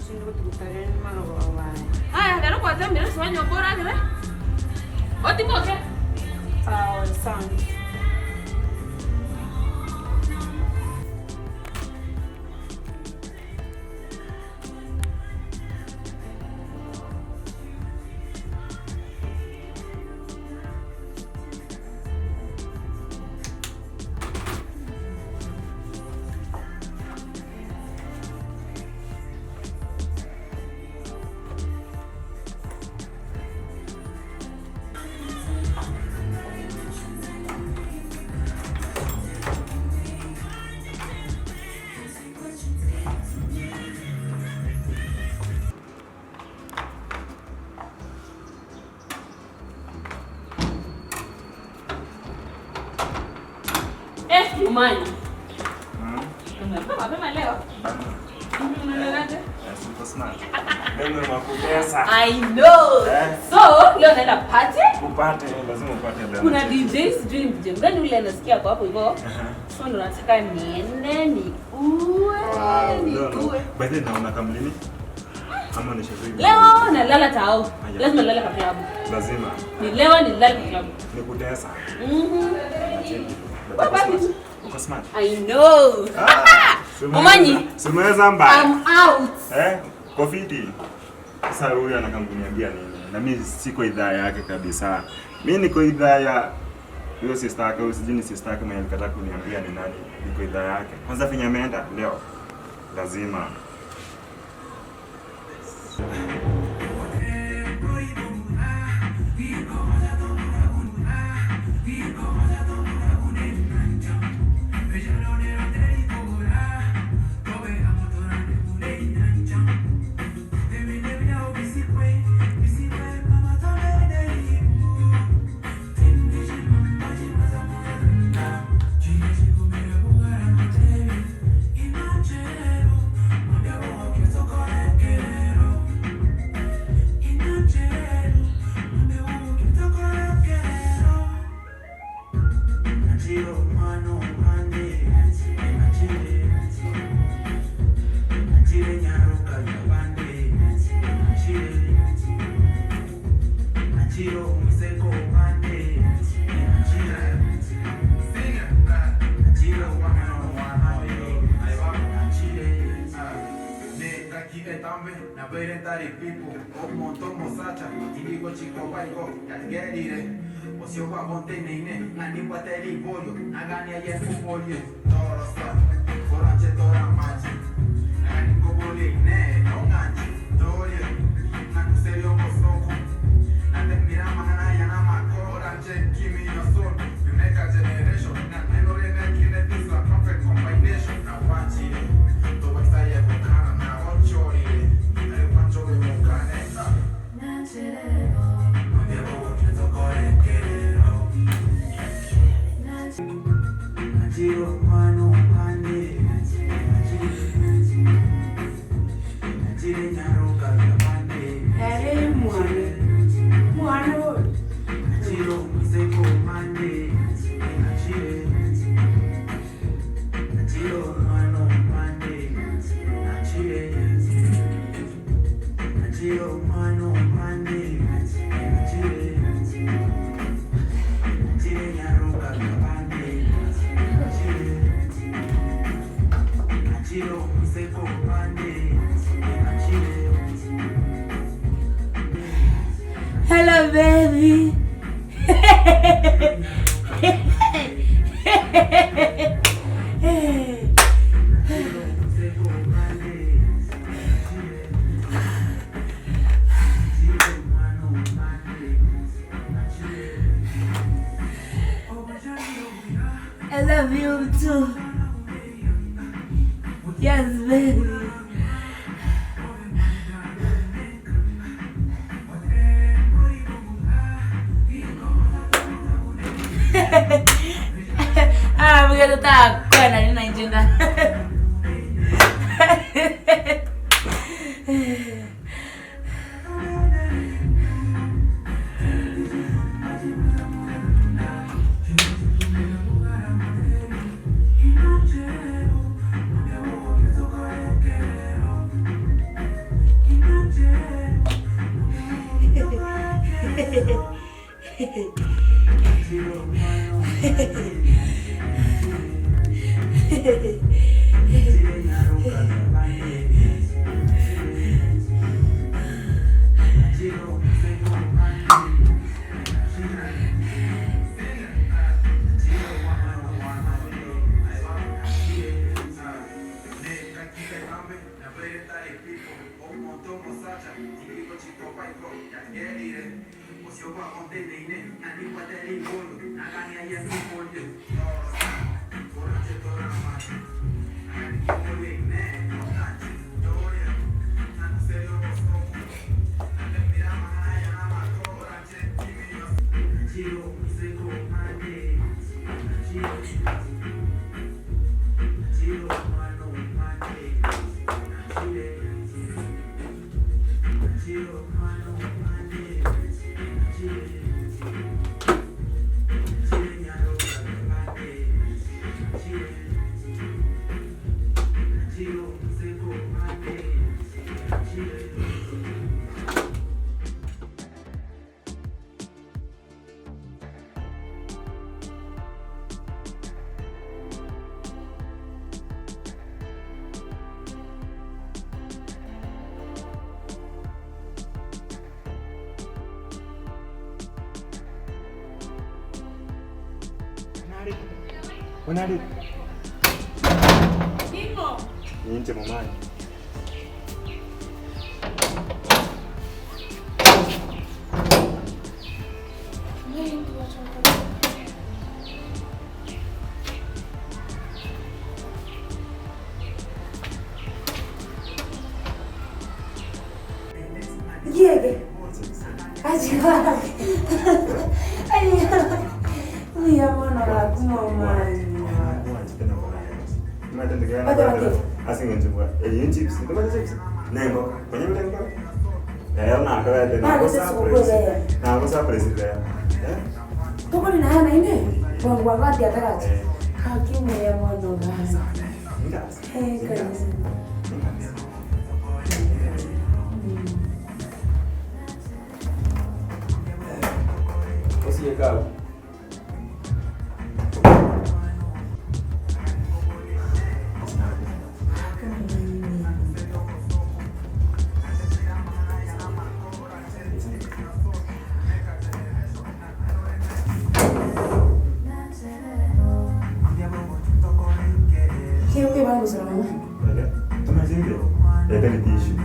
Shindu tukutane maro wa. Haya, ndio kwa sababu mimi sifanyi bora aje. Oti moke. Sawa, asante. Umani. Mapema leo. Unaelewaje? Super smart. Ndio makupesa. I know. So, leo naenda party? Upate, lazima upate leo. Kuna DJ sijui ni DJ gani ule anasikia kwa hapo hivyo. So ndo nataka niende ni uwe. By the way, naona kama lini? Ama ni sherehe. Leo nalala tao. Lazima nilale kwa klabu. Lazima. Ni leo nilale kwa klabu. Nikutesa. Uko smart. I know. Umani. Simeweza mbaya. I'm out. Kofiti. Sasa huyu anakanguniambia nini? Na mimi siko idhaa yake kabisa. Mimi niko idhaa ya huyo sister yake, usijini sister yake mwenye alikata kuniambia ni nani. Niko idhaa yake. Kwanza finya ameenda leo. Lazima. Hello, baby. I love you too. Yes, baby. Porque tu tá com a narina entendendo. Unadi. Nimo. Nje mamaye. Diego. Ajiwa. Iya mana aku mau main. Asing coba. Ini chips, itu mana chips? Nemo, banyak nemo. Ya, nak kau Nah, aku surprise dia. Tuh kau di mana ini? Buang dia terus. Kaki ya mau nonton. Enggak. Kan. Kasih kau. Siapa bagus ramah? Ada. Cuma sih deh. Ya tadi tisu.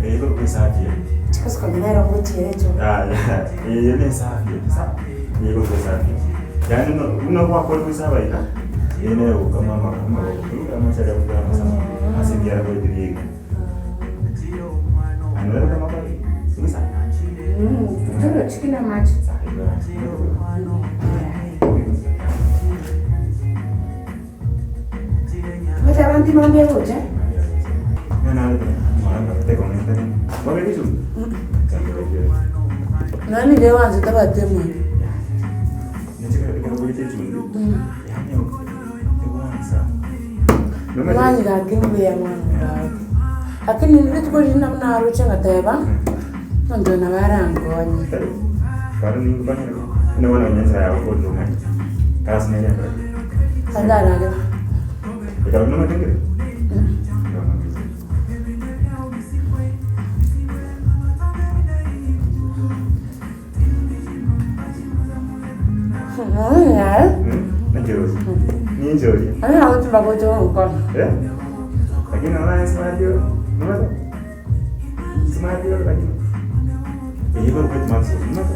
Itu bisa aja. Cakap sekarang ada rambut cewek tu. Ah ya. Ini sahaja. Ini itu sahaja. Jangan nak buat apa bisa baik kan? Ini aku mama itu kamu cari aku sama masih biar aku diri. Anu ada apa lagi? Bisa. Betul. Cikin amat. Macam nanti malam dia tu, je? Mana ada? Mana ada? Tengok ni tadi. Boleh itu? Nani dia orang tu tak ada mu. Nanti kalau boleh itu. Ya ni aku. Tengok mana sah. Nani dah kini dia mana? Akin ni tu kau ni nak naruh cengat teba. Nanti nak barang kau ni. Kalau ni bukan ni mana yang saya aku dulu kan. Kelas ni ada. Ada. Kalau nama dia. Ya. Nanti terus. Ni jauh. Ada aku cuma baca kau. Ya. Lagi nama yang smart dia. Nama tu. Smart dia lagi. Ini baru kita masuk. Nama tu.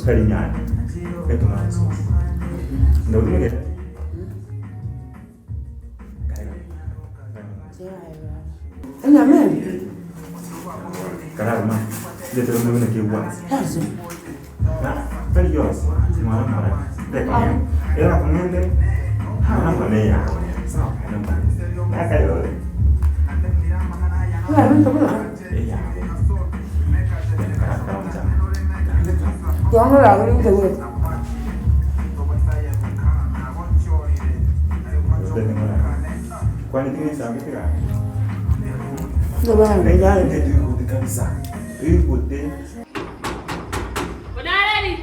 Karinya. Kita masuk. Dah ni dia. Enggak men. Karena rumah dia terus nak kiuan. Harus. Nah, tadi jual mana? Dekatnya. Era kemudian deh. Mana ya? Nah, kayak Enggak men tu pula. iya. Kalau macam. Jangan lagi ni tu. Quando tem essa aqui, Coba. Jangan itu ikut kabisa. Ikut deh. Udah ada nih.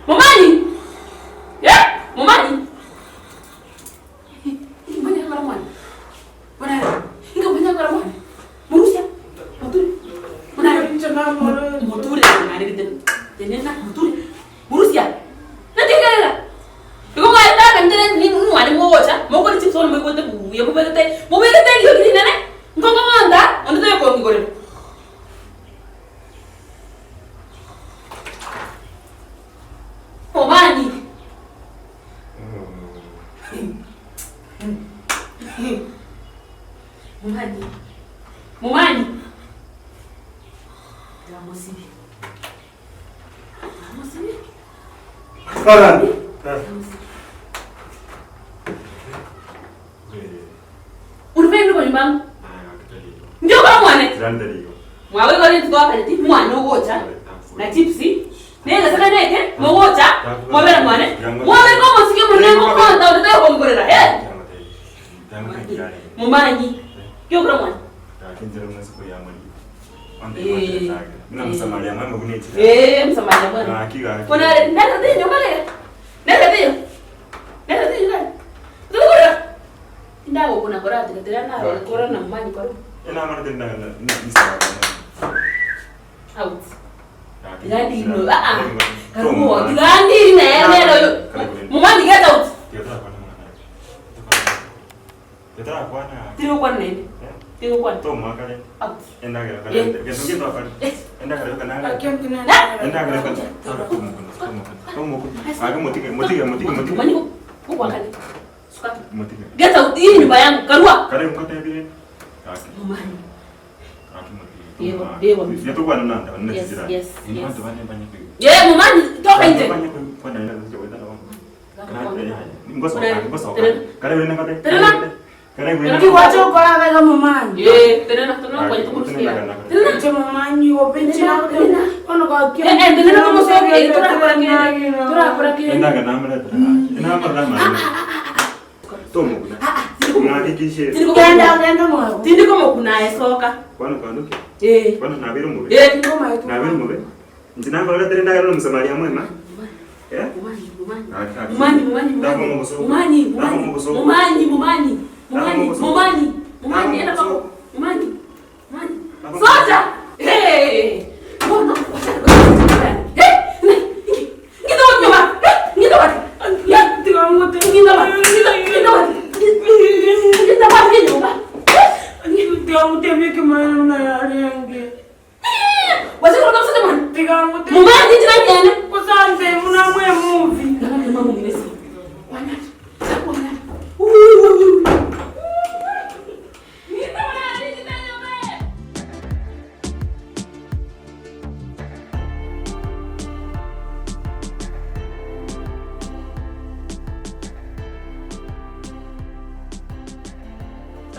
Momani. Momani. Mbona kama mwana? Mbona? Inga mbona kama mwana? Murusia. Moturi. Mbona nje na mwana? Moturi na ndio tenena moturi. Murusia. Natikela. Iko ngata kandere ni mwani mwocha. Moko ni chipso mo kote bu. Yo mobelete. Mobelete ndio kini nene. Ngoma nganda. Ondo yo ko ngore. Momani. Momani. Momani. Damosibi. Damosibi. Para. Unapenda kwa nyumbani? Ndio kama mwana. Mwawe kwa nini tutoka kati mwana wocha na tipsi. Nenda saka neke mwocha mwabera mwana. Mwawe kwa msike mwanangu kwanza unataka kumgorera. Mumanyi. Kyo kwa mwana. Kinjira mnasiku ya mwani. Mna msamaria mama kuneti. Msamaria bwana. Hakika. Kuna ndaka dinyo kale. Ndaka dinyo. Ndaka dinyo kale. Tukura. Ndawo kuna korati katira na kora na mumanyi kwa ro. Ina mara tena ni msamaria. Out. Gandi no. Karuo. Gandi neno. Mumanyi get out. Tetara kwana. Tiro kwa nini? Tiro kwa. Toma kale. Out. Enda kale kale. Gesungi to kale. Enda kale kana. Enda kale kana. Toma. Aga motike. Mani kwa kale. Suka. Motike. Get out. Hii nyumba yangu. Karua. Kale mkate hivi. Mumani. Dewa. Yetu kwa nanda. Yes. Mwanzo banye banye. Mumani toka nje. Kwa nani ndio wenda na ngoso. Kale wena kate. Kale wena. Kiwacho kwa kaka Momani. Tena kwa nini tukusikia? Tena Momani openchi na kono kwa kio. Tena kama sio tura kwa kile. Enda kana mara. Ina mara mara. Tomo kuna. Unahakikishe. Enda mwa. Tindi kama kuna esoka. Kwani kwanuki? Kwani na biru mube? Ngoma yetu. Na biru mube. Ntina kwa tena ndaka no msamaria mwema. Mumani, enda kwako. Mumani. Soja! Mbona ngida wapi nyuma? Ngida wapi? Ya tiga ngote. Ngida wapi nyuma? Ngida ngote meke maana na yange. Wacha kwa sababu man. Tiga ngote. Mumani jina gani? Kusante muna mwe movie. Kama mama mwingine. Wana.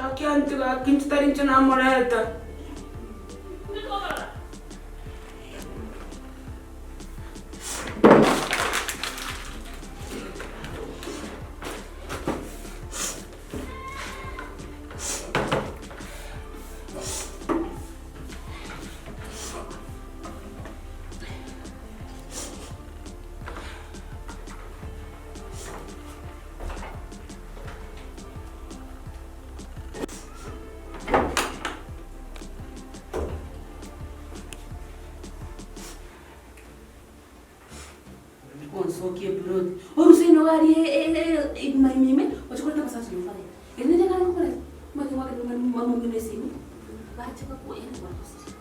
Akiantiga kinchitarincho na moreta. Konsokie blood. Orusino gari mime. Wachukua kama sasa nyumbani. Ndio kana ngore. Maki wake mama mwingine simu. Bacha kwa kuenda kwa sisi.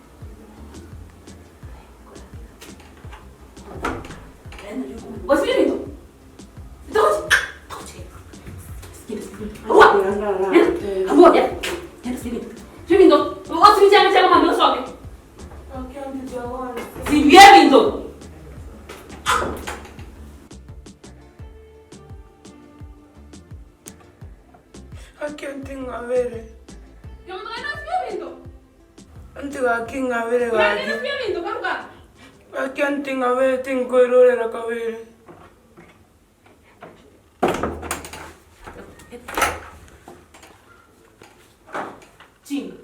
Wasili ndio. Tochi. Amor, ya. Ya sili. Sili ndio. Wasili chama mambo soke. Akiantiga wana. Si bien ndio. Akiantinga vere. Yo me estoy viendo. Antiga kinga vere Me gaki. estoy viendo, caruca. Akiantinga vere tinko erore la kavere. Chinga.